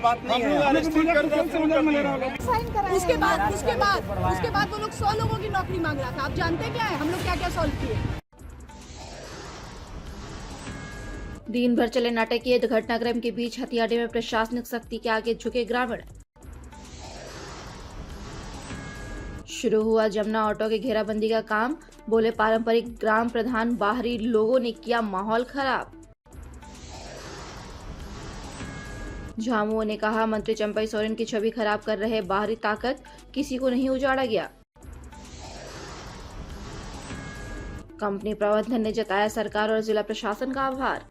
बात नहीं है। उसके बाद वो लोग 100 लोगों की नौकरी मांग रहा था। आप जानते क्या है हम लोग क्या क्या सॉल्व किए? दिन भर चले नाटकीय घटनाक्रम के बीच हथियारे में प्रशासनिक सख्ती के आगे झुके ग्रामीण। शुरू हुआ जमुना ऑटो के घेराबंदी का काम। बोले पारंपरिक ग्राम प्रधान, बाहरी लोगों ने किया माहौल खराब। झामुमो ने कहा, मंत्री चंपई सोरेन की छवि खराब कर रहे बाहरी ताकत, किसी को नहीं उजाड़ा गया। कंपनी प्रबंधन ने जताया सरकार और जिला प्रशासन का आभार।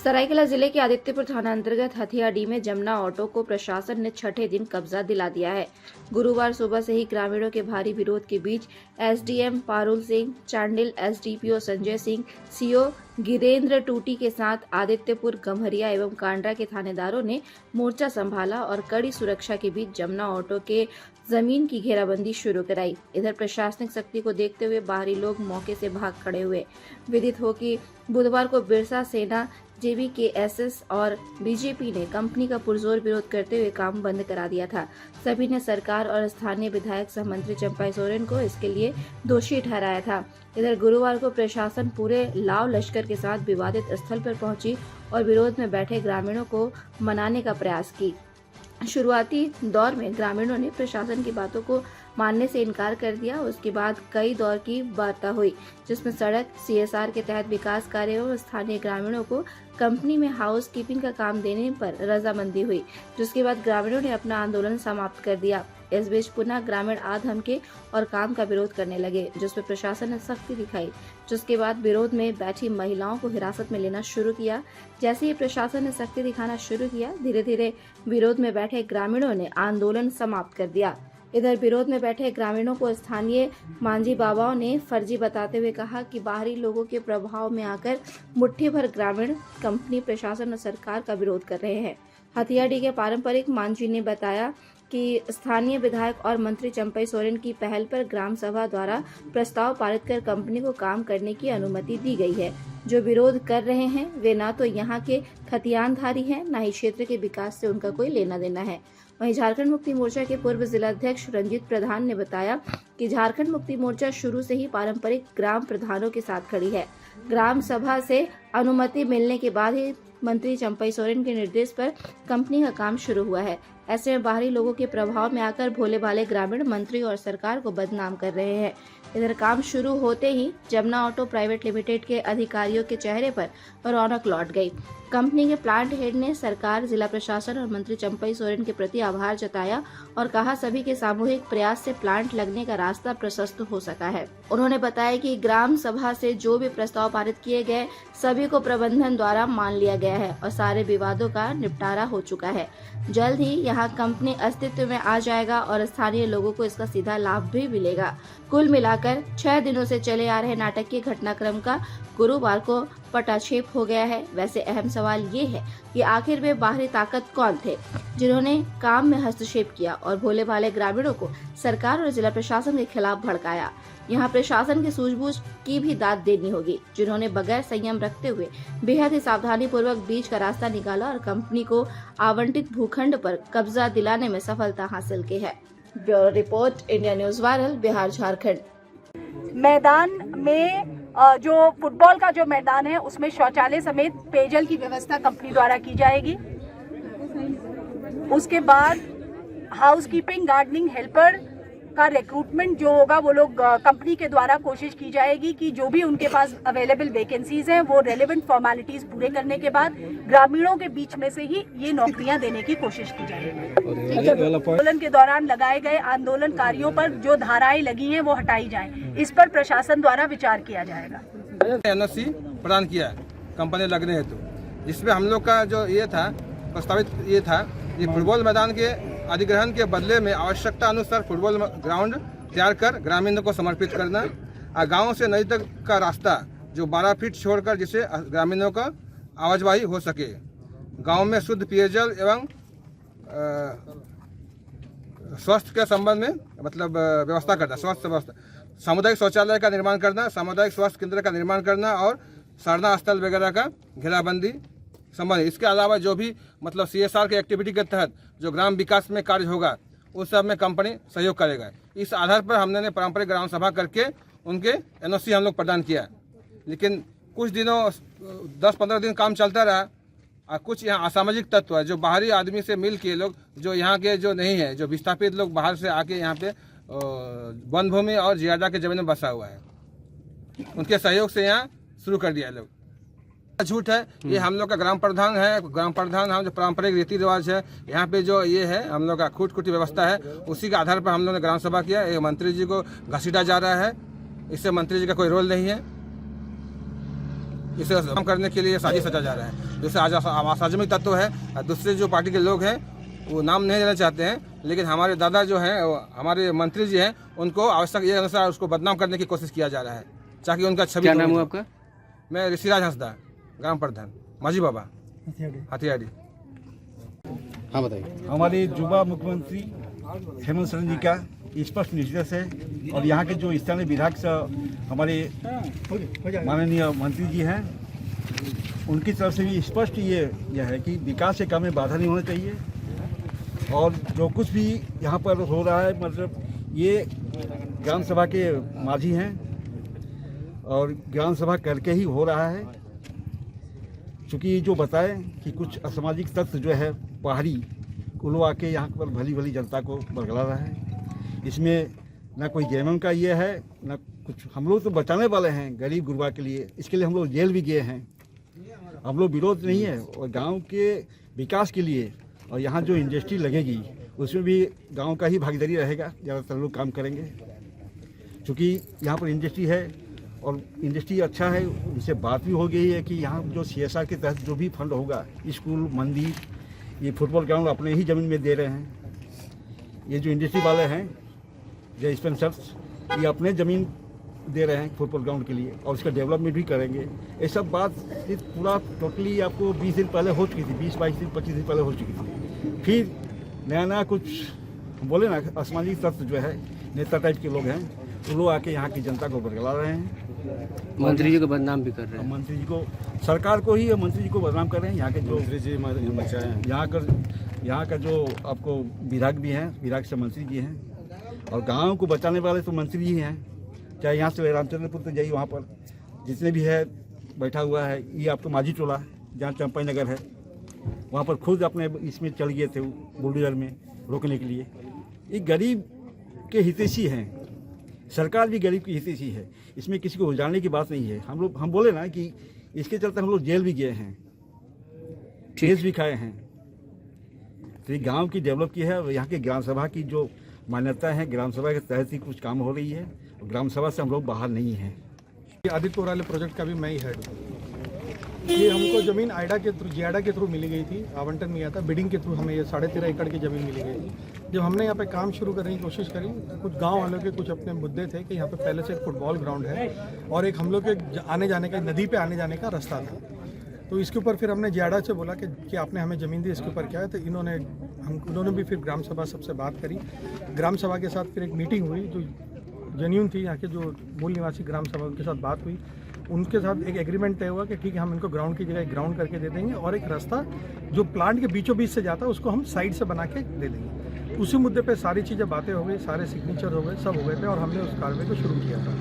सरायकेला जिले के आदित्यपुर थाना अंतर्गत हथियाडीह में जमुना ऑटो को प्रशासन ने छठे दिन कब्जा दिला दिया है। गुरुवार सुबह से ही ग्रामीणों के भारी विरोध के बीच SDM Parul Singh, Chandil SDPO Sanjay Singh, CO Girendra Tuti के साथ आदित्यपुर, गम्हरिया एवं कांड्रा के थानेदारों ने मोर्चा संभाला और कड़ी सुरक्षा के बीच जमुना ऑटो के जमीन की घेराबंदी शुरू कराई। इधर प्रशासनिक सख्ती को देखते हुए बाहरी लोग मौके से भाग खड़े हुए। विदित हो कि बुधवार को बिरसा सेना, जेवीकेएसएस और बीजेपी ने कंपनी का पुरजोर विरोध करते हुए काम बंद करा दिया था। सभी ने सरकार और स्थानीय विधायक सह मंत्री चंपई सोरेन को इसके लिए दोषी ठहराया था। इधर गुरुवार को प्रशासन पूरे लाव लश्कर के साथ विवादित स्थल पर पहुंची और विरोध में बैठे ग्रामीणों को मनाने का प्रयास की। शुरुआती दौर में ग्रामीणों ने प्रशासन की बातों को मानने से इनकार कर दिया। उसके बाद कई दौर की वार्ता हुई, जिसमें सड़क, सीएसआर के तहत विकास कार्य और स्थानीय ग्रामीणों को कंपनी में हाउस कीपिंग का काम देने पर रजामंदी हुई, जिसके बाद ग्रामीणों ने अपना आंदोलन समाप्त कर दिया। इस बीच पुनः ग्रामीण धमके और काम का विरोध करने लगे, जिसमें प्रशासन ने सख्ती दिखाई। जिसके बाद विरोध में बैठी महिलाओं को हिरासत में लेना शुरू किया। जैसे ही प्रशासन ने सख्ती दिखाना शुरू किया, धीरे धीरे विरोध में बैठे ग्रामीणों ने आंदोलन समाप्त कर दिया। इधर विरोध में बैठे ग्रामीणों को स्थानीय मांझी बाबाओं ने फर्जी बताते हुए कहा कि बाहरी लोगों के प्रभाव में आकर मुट्ठी भर ग्रामीण कंपनी, प्रशासन और सरकार का विरोध कर रहे हैं। हथियाडीह के पारंपरिक मांझी ने बताया कि स्थानीय विधायक और मंत्री चंपई सोरेन की पहल पर ग्राम सभा द्वारा प्रस्ताव पारित कर कंपनी को काम करने की अनुमति दी गई है। जो विरोध कर रहे हैं वे ना तो यहाँ के खतियानधारी हैं, न ही क्षेत्र के विकास से उनका कोई लेना देना है। वहीं झारखंड मुक्ति मोर्चा के पूर्व जिलाध्यक्ष रंजीत प्रधान ने बताया कि झारखंड मुक्ति मोर्चा शुरू से ही पारंपरिक ग्राम प्रधानों के साथ खड़ी है। ग्राम सभा से अनुमति मिलने के बाद ही मंत्री चंपई सोरेन के निर्देश पर कंपनी का काम शुरू हुआ है। ऐसे में बाहरी लोगों के प्रभाव में आकर भोले भाले ग्रामीण मंत्री और सरकार को बदनाम कर रहे हैं। इधर काम शुरू होते ही जमुना ऑटो प्राइवेट लिमिटेड के अधिकारियों के चेहरे पर रौनक लौट गई। कंपनी के प्लांट हेड ने सरकार, जिला प्रशासन और मंत्री चंपई सोरेन के प्रति आभार जताया और कहा सभी के सामूहिक प्रयास से प्लांट लगने का रास्ता प्रशस्त हो सका है। उन्होंने बताया कि ग्राम सभा से जो भी प्रस्ताव पारित किए गए सभी को प्रबंधन द्वारा मान लिया गया है और सारे विवादों का निपटारा हो चुका है। जल्द ही यहाँ कंपनी अस्तित्व में आ जाएगा और स्थानीय लोगों को इसका सीधा लाभ भी मिलेगा। कुल मिलाकर 6 दिनों से चले आ रहे नाटकीय घटनाक्रम का गुरुवार को पटाक्षेप हो गया है। वैसे अहम सवाल ये है कि आखिर वे बाहरी ताकत कौन थे जिन्होंने काम में हस्तक्षेप किया और भोले भाले ग्रामीणों को सरकार और जिला प्रशासन के खिलाफ भड़काया। यहाँ प्रशासन की सूझबूझ की भी दाद देनी होगी, जिन्होंने बगैर संयम रखते हुए बेहद ही सावधानी पूर्वक बीच का रास्ता निकाला और कंपनी को आवंटित भूखंड पर कब्जा दिलाने में सफलता हासिल की है। Bureau report, India news viral, Bihar Jharkhand. मैदान में जो फुटबॉल का जो मैदान है उसमें शौचालय समेत पेयजल की व्यवस्था कंपनी द्वारा की जाएगी। उसके बाद हाउसकीपिंग, गार्डनिंग हेल्पर का रिक्रूटमेंट जो होगा वो लोग कंपनी के द्वारा कोशिश की जाएगी कि जो भी उनके पास अवेलेबल वैकेंसीज हैं वो रेलेवेंट फॉर्मेलिटीज पूरे करने के बाद ग्रामीणों के बीच में से ही ये नौकरियां देने की कोशिश की जाएगी। आंदोलन के दौरान लगाए गए आंदोलनकारियों पर जो धाराएं लगी हैं वो हटाई जाएं। इस पर प्रशासन द्वारा विचार किया जाएगा। एनओसी प्रदान किया कंपनी लगने हेतु, जिसमें हम लोग का जो ये था प्रस्तावित ये था कि फुटबॉल मैदान के अधिग्रहण के बदले में आवश्यकता अनुसार फुटबॉल ग्राउंड तैयार कर ग्रामीणों को समर्पित करना और गांव से नदी तक का रास्ता जो 12 फीट छोड़कर जिससे ग्रामीणों का आवाजाही हो सके, गांव में शुद्ध पेयजल एवं स्वास्थ्य के संबंध में मतलब व्यवस्था करना, स्वास्थ्य व्यवस्था सामुदायिक शौचालय का निर्माण करना, सामुदायिक स्वास्थ्य केंद्र का निर्माण करना और सारना स्थल वगैरह का घेराबंदी संबंधित। इसके अलावा जो भी मतलब CSR के एक्टिविटी के तहत जो ग्राम विकास में कार्य होगा उस सब में कंपनी सहयोग करेगा। इस आधार पर हमने पारंपरिक ग्राम सभा करके उनके NOC हम लोग प्रदान किया। लेकिन कुछ दिनों 10-15 दिन काम चलता रहा और कुछ यहाँ असामाजिक तत्व है जो बाहरी आदमी से मिल के लोग जो यहाँ के जो नहीं है, जो विस्थापित लोग बाहर से आके यहाँ पे वन भूमि और जियादा के जमीन में बसा हुआ है, उनके सहयोग से यहाँ शुरू कर दिया लोग। झूठ है, ये हम लोग का ग्राम प्रधान है। ग्राम प्रधान हम जो पारंपरिक रीति रिवाज है यहाँ पे जो ये है हम लोग का खूट-कुटी व्यवस्था है, उसी के आधार पर हम लोग ने ग्राम सभा किया। ये मंत्री जी को घसीटा जा रहा है, इससे मंत्री जी का कोई रोल नहीं है। इसे काम करने के लिए साजिश रचा जा रहा है। जैसे आज असामाजिक तत्व है, दूसरे जो पार्टी के लोग हैं वो नाम नहीं लेना चाहते हैं, लेकिन हमारे दादा जो हैं हमारे मंत्री जी हैं उनको आवश्यक ये अनुसार उसको बदनाम करने की कोशिश किया जा रहा है ताकि उनका छवि। क्या नाम हुआ आपका? मैं ऋषिराज हंसदा, ग्राम प्रधान माझी बाबा हथियाड़ी। हाँ बताइए। हमारे युवा मुख्यमंत्री हेमंत सोरेन जी का स्पष्ट निर्देश है और यहाँ के जो स्थानीय विधायक से हमारे माननीय मंत्री जी हैं उनकी तरफ से भी स्पष्ट यह है कि विकास के काम में बाधा नहीं होना चाहिए और जो कुछ भी यहाँ पर हो रहा है मतलब ये ग्राम सभा के माझी हैं और ग्राम सभा करके ही हो रहा है। चूँकि जो बताएं कि कुछ असामाजिक तत्व जो है पहाड़ी वो लोग आके यहाँ पर भली भली जनता को बरगला रहा है। इसमें ना कोई जेएमएम का ये है ना कुछ। हम लोग तो बचाने वाले हैं गरीब गुरबा के लिए, इसके लिए हम लोग जेल भी गए हैं। हम लोग विरोध नहीं है और गांव के विकास के लिए और यहाँ जो इंडस्ट्री लगेगी उसमें भी गांव का ही भागीदारी रहेगा, ज़्यादातर लोग काम करेंगे। चूँकि यहाँ पर इंडस्ट्री है और इंडस्ट्री अच्छा है, उनसे बात भी हो गई है कि यहाँ जो CSR के तहत जो भी फंड होगा स्कूल, मंदिर, ये फुटबॉल ग्राउंड अपने ही ज़मीन में दे रहे हैं। ये जो इंडस्ट्री वाले हैं जो स्पेंसर्स ये अपने ज़मीन दे रहे हैं फुटबॉल ग्राउंड के लिए और उसका डेवलपमेंट भी करेंगे। ये सब बात पूरा टोटली आपको 20 दिन पहले हो चुकी थी, 20-22 दिन 25 दिन पहले हो चुकी थी। फिर नया कुछ बोले ना असामाजिक तत्व जो है नेता टाइप के लोग हैं वो लोग आके यहाँ की जनता को बरगला रहे हैं। मंत्री जी को बदनाम भी कर रहे हैं। मंत्री जी को, सरकार को ही मंत्री जी को बदनाम कर रहे हैं। यहाँ के जो मंत्री जी यहाँ का जो आपको विधायक भी हैं, विधायक से मंत्री जी हैं और गांव को बचाने वाले तो मंत्री जी हैं। चाहे यहाँ से रामचंद्रपुर तो जाइए, वहाँ पर जितने भी है बैठा हुआ है, ये आपको माझी टोला जहाँ चंपाई नगर है वहाँ पर खुद अपने इसमें चल गए थे बुलडोजर में रोकने के लिए। ये गरीब के हितैषी हैं, सरकार भी गरीब की हितैषी है, इसमें किसी को उजाड़ने की बात नहीं है। हम बोले ना कि इसके चलते हम लोग जेल भी गए हैं, केस भी खाए हैं। तो ये गांव की डेवलप की है और यहाँ के ग्राम सभा की जो मान्यता है, ग्राम सभा के तहत ही कुछ काम हो रही है और ग्राम सभा से हम लोग बाहर नहीं हैं। आदित्य वाले प्रोजेक्ट का भी मैं ही हेड हूँ। ये हमको ज़मीन जियाडा के थ्रू मिली गई थी, आवंटन मिला था बिडिंग के थ्रू। हमें ये 13.5 एकड़ की ज़मीन मिली गई थी। जब हमने यहाँ पे काम शुरू करने की कोशिश करी, कुछ गांव वालों के कुछ अपने मुद्दे थे कि यहाँ पे पहले से एक फुटबॉल ग्राउंड है और एक हम लोग के आने जाने का, नदी पे आने जाने का रास्ता था। तो इसके ऊपर फिर हमने जियाडा से बोला कि आपने हमें ज़मीन दी, इसके ऊपर क्या है। तो उन्होंने भी फिर ग्राम सभा सबसे बात करी। ग्राम सभा के साथ फिर एक मीटिंग हुई जो जेन्यून थी, यहाँ के जो मूल निवासी ग्राम सभा उनके साथ बात हुई। उनके साथ एक एग्रीमेंट तय हुआ कि ठीक है हम इनको ग्राउंड की जगह ग्राउंड करके दे देंगे और एक रास्ता जो प्लांट के बीचों बीच से जाता है उसको हम साइड से बना के दे देंगे। उसी मुद्दे पे सारी चीज़ें बातें हो गई, सारे सिग्नेचर हो गए, सब हो गए थे और हमने उस कार्रवाई को शुरू किया था।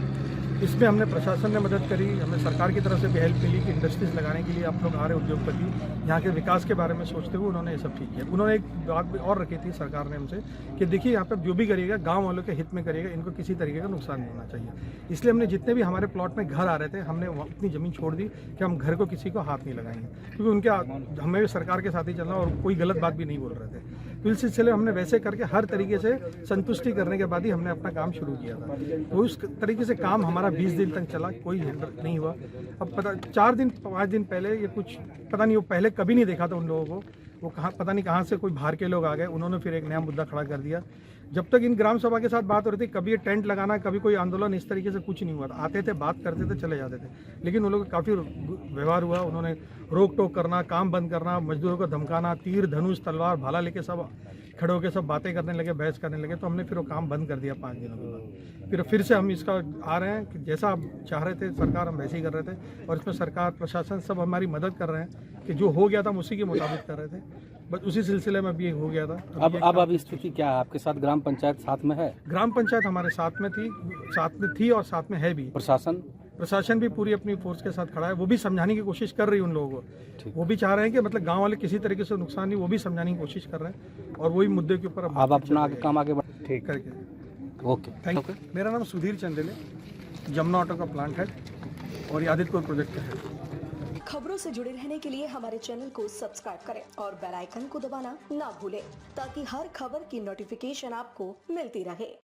इसमें हमने प्रशासन ने मदद करी, हमें सरकार की तरफ से भी हेल्प मिली कि इंडस्ट्रीज लगाने के लिए आप लोग आ रहे उद्योगपति यहाँ के विकास के बारे में सोचते हुए उन्होंने ये सब ठीक किया। उन्होंने एक बात भी और रखी थी सरकार ने हमसे कि देखिए यहाँ पर जो भी करिएगा गांव वालों के हित में करिएगा, इनको किसी तरीके का नुकसान नहीं होना चाहिए। इसलिए हमने जितने भी हमारे प्लॉट में घर आ रहे थे हमने अपनी ज़मीन छोड़ दी कि हम घर को किसी को हाथ नहीं लगाएंगे, क्योंकि उनके हमें सरकार के साथ ही चलना और कोई गलत बात भी नहीं बोल रहे थे। तो इस सिलसिले हमने वैसे करके हर तरीके से संतुष्टि करने के बाद ही हमने अपना काम शुरू किया था। तो उस तरीके से काम हमारा 20 दिन तक चला, कोई हिंडर नहीं हुआ। अब 4-5 दिन पहले ये कुछ पता नहीं, वो पहले कभी नहीं देखा था उन लोगों को, वो कहाँ पता नहीं कहाँ से कोई बाहर के लोग आ गए, उन्होंने फिर एक नया मुद्दा खड़ा कर दिया जब तक इन ग्राम सभा के साथ बात हो रही थी, कभी ये टेंट लगाना, कभी कोई आंदोलन, इस तरीके से कुछ नहीं हुआ था। आते थे, बात करते थे, चले जाते थे। लेकिन उन लोगों का काफ़ी व्यवहार हुआ। उन्होंने रोक टोक करना, काम बंद करना, मजदूरों को धमकाना, तीर धनुष तलवार भाला लेके सब खड़े होकर सब बातें करने लगे, बहस करने लगे। तो हमने फिर वो काम बंद कर दिया 5 दिनों के बाद। फिर से हम इसका आ रहे हैं कि जैसा आप चाह रहे थे सरकार, हम वैसे ही कर रहे थे। और इसमें सरकार, प्रशासन सब हमारी मदद कर रहे हैं कि जो हो गया था हम उसी के मुताबिक कर रहे थे। बस उसी सिलसिले में अभी हो गया था। अब स्थिति क्या है? आपके साथ ग्राम पंचायत साथ में है? ग्राम पंचायत हमारे साथ में थी और साथ में है भी। प्रशासन भी पूरी अपनी फोर्स के साथ खड़ा है। वो भी समझाने की कोशिश कर रही है उन लोगों को। वो भी चाह रहे हैं कि मतलब गांव वाले किसी तरीके से नुकसान नहीं, वो भी समझाने की कोशिश कर रहे हैं। और वही मुद्दे के ऊपर अब अपना काम आगे बढ़ ठीक करके। Okay, thank you. मेरा नाम सुधीर चंदेले, जमुना ऑटो का प्लांट हेड और आदित्यपुर प्रोजेक्ट का हेड। खबरों से जुड़े रहने के लिए हमारे चैनल को सब्सक्राइब करें और बेल आइकन को दबाना ना भूलें, ताकि हर खबर की नोटिफिकेशन आपको मिलती रहे।